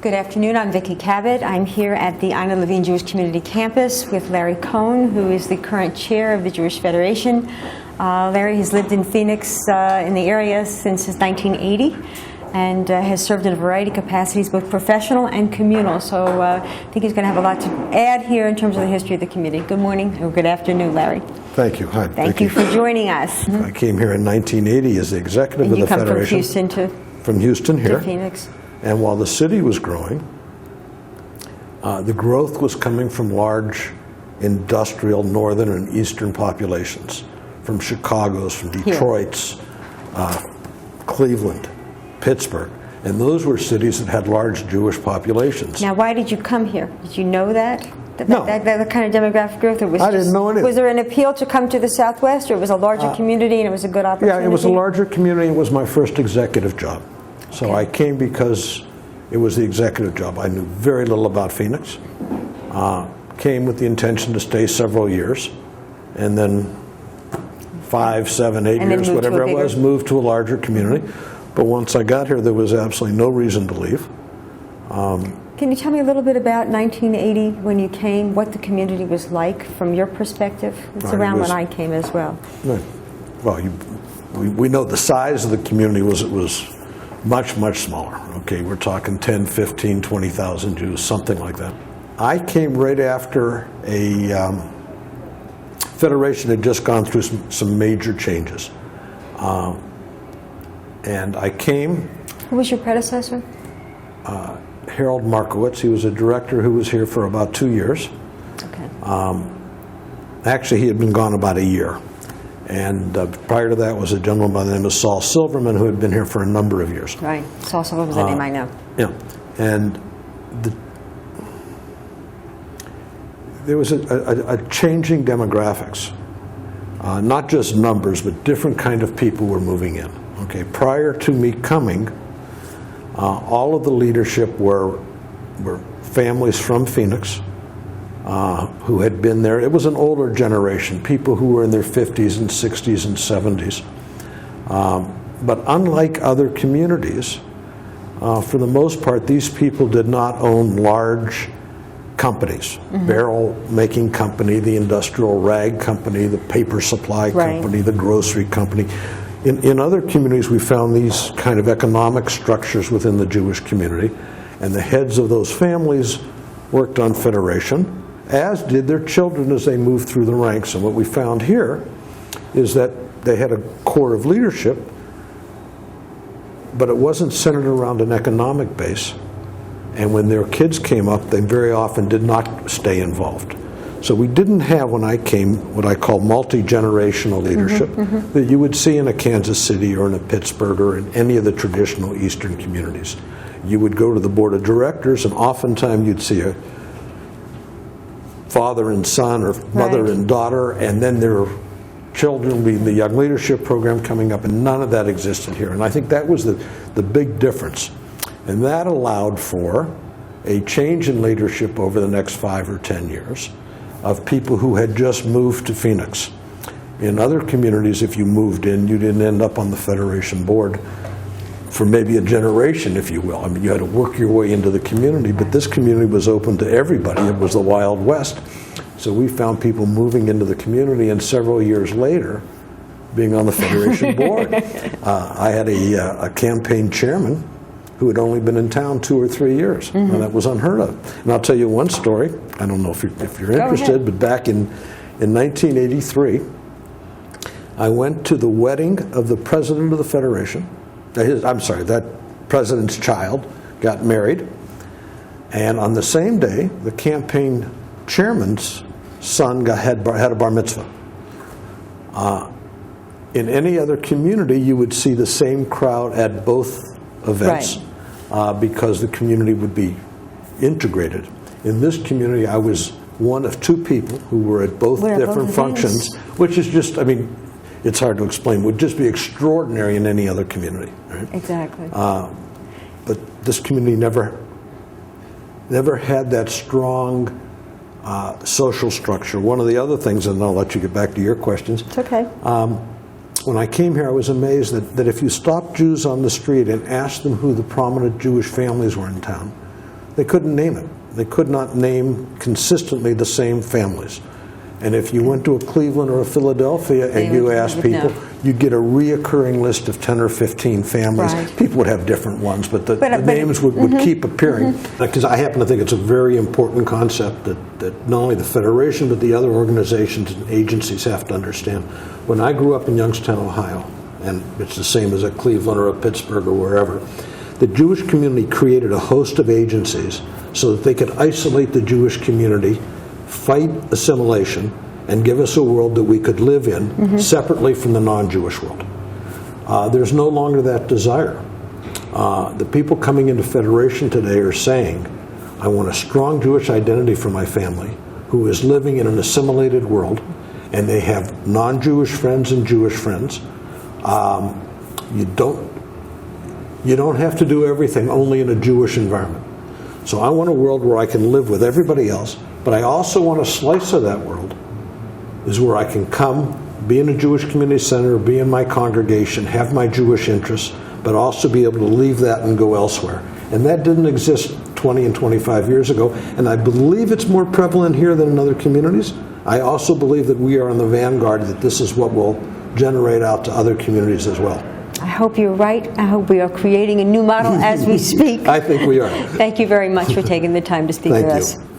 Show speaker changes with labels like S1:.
S1: Good afternoon, I'm Vicki Cabot. I'm here at the Ina Levine Jewish Community Campus with Larry Cohen, who is the current chair of the Jewish Federation. Larry has lived in Phoenix in the area since 1980 and has served in a variety of capacities, both professional and communal. So I think he's going to have a lot to add here in terms of the history of the community. Good morning, or good afternoon, Larry.
S2: Thank you. Hi,
S1: Thank you for joining us.
S2: I came here in 1980 as the executive
S1: And
S2: of the Federation.
S1: you come from Houston
S2: From Houston here.
S1: to Phoenix.
S2: And while the city was growing, the growth was coming from large industrial northern and eastern populations, from Chicago's, from Detroit's, Cleveland, Pittsburgh. And those were cities that had large Jewish populations.
S1: Now, why did you come here? Did you know that?
S2: No.
S1: That kind of demographic growth? Or was
S2: I didn't know anything.
S1: Was there an appeal to come to the Southwest, or it was a larger community and it was a good opportunity?
S2: Yeah, it was a larger community. It was my first executive job. So I came because it was the executive job. I knew very little about Phoenix. Came with the intention to stay several years, and then 5, 7, 8 years, whatever it was, moved to a larger community. But once I got here, there was absolutely no reason to leave.
S1: Can you tell me a little bit about 1980 when you came, what the community was like from your perspective? It's around when I came as well.
S2: Well, we know the size of the community was much, much smaller. Okay, we're talking 10, 15, 20,000 Jews, something like that. I came right after a federation had just gone through some major changes. And I came...
S1: Who was your predecessor?
S2: Harold Markowitz. He was a director who was here for about 2 years.
S1: Okay.
S2: Actually, he had been gone about a year. And prior to that was a gentleman by the name of Saul Silverman, who had been here for a number of years.
S1: Right. Saul Silverman was a name I know.
S2: Yeah. And there was a changing demographics. Not just numbers, but different kind of people were moving in. Okay. Prior to me coming, all of the leadership were families from Phoenix, who had been there. It was an older generation, people who were in their 50s and 60s and 70s. But unlike other communities, for the most part, these people did not own large companies. Barrel making company, the industrial rag company, the paper supply company, the grocery company. In other communities, we found these kind of economic structures within the Jewish community, and the heads of those families worked on federation, as did their children as they moved through the ranks. And what we found here is that they had a core of leadership, but it wasn't centered around an economic base. And when their kids came up, they very often did not stay involved. So we didn't have, when I came, what I call multi-generational leadership that you would see in a Kansas City or in a Pittsburgh or in any of the traditional Eastern communities. You would go to the board of directors, and oftentimes you'd see a father and son or mother and daughter, and then their children being the young leadership program coming up, and none of that existed here. And I think that was the big difference. And that allowed for a change in leadership over the next 5 or 10 years of people who had just moved to Phoenix. In other communities, if you moved in, you didn't end up on the Federation board for maybe a generation, if you will. I mean, you had to work your way into the community, but this community was open to everybody. It was the Wild West. So we found people moving into the community, and several years later, being on the Federation board. I had a campaign chairman who had only been in town 2 or 3 years. And that was unheard of. And I'll tell you one story. I don't know if you're interested, but back in 1983, I went to the wedding of the president of the Federation. That president's child got married. And on the same day, the campaign chairman's son had a bar mitzvah. In any other community, you would see the same crowd at both events. Because the community would be integrated. In this community, I was one of 2 people who were at both different functions, which is just, I mean, it's hard to explain, would just be extraordinary in any other community. Right?
S1: Exactly.
S2: But this community never had that strong social structure. One of the other things, and I'll let you get back to your questions.
S1: It's okay.
S2: When I came here, I was amazed that if you stopped Jews on the street and asked them who the prominent Jewish families were in town, They couldn't name it. They could not name consistently the same families. And if you went to a Cleveland or a Philadelphia and you asked people, you'd get a reoccurring list of 10 or 15 families.
S1: Right.
S2: People would have different ones, but the names would keep appearing. Because I happen to think it's a very important concept that not only the Federation, but the other organizations and agencies have to understand. When I grew up in Youngstown, Ohio, and it's the same as a Cleveland or a Pittsburgh or wherever, the Jewish community created a host of agencies so that they could isolate the Jewish community, fight assimilation, and give us a world that we could live in separately from the non-Jewish world. There's no longer that desire. The people coming into Federation today are saying, I want a strong Jewish identity for my family who is living in an assimilated world, and they have non-Jewish friends and Jewish friends. You don't have to do everything only in a Jewish environment. So I want a world where I can live with everybody else, but I also want a slice of that world is where I can come, be in a Jewish community center, be in my congregation, have my Jewish interests, but also be able to leave that and go elsewhere. And that didn't exist 20 and 25 years ago, and I believe it's more prevalent here than in other communities. I also believe that we are in the vanguard, that this is what will generate out to other communities as well.
S1: I hope you're right. I hope we are creating a new model as we speak.
S2: I think we are.
S1: Thank you very much for taking the time to speak with us.
S2: Thank you.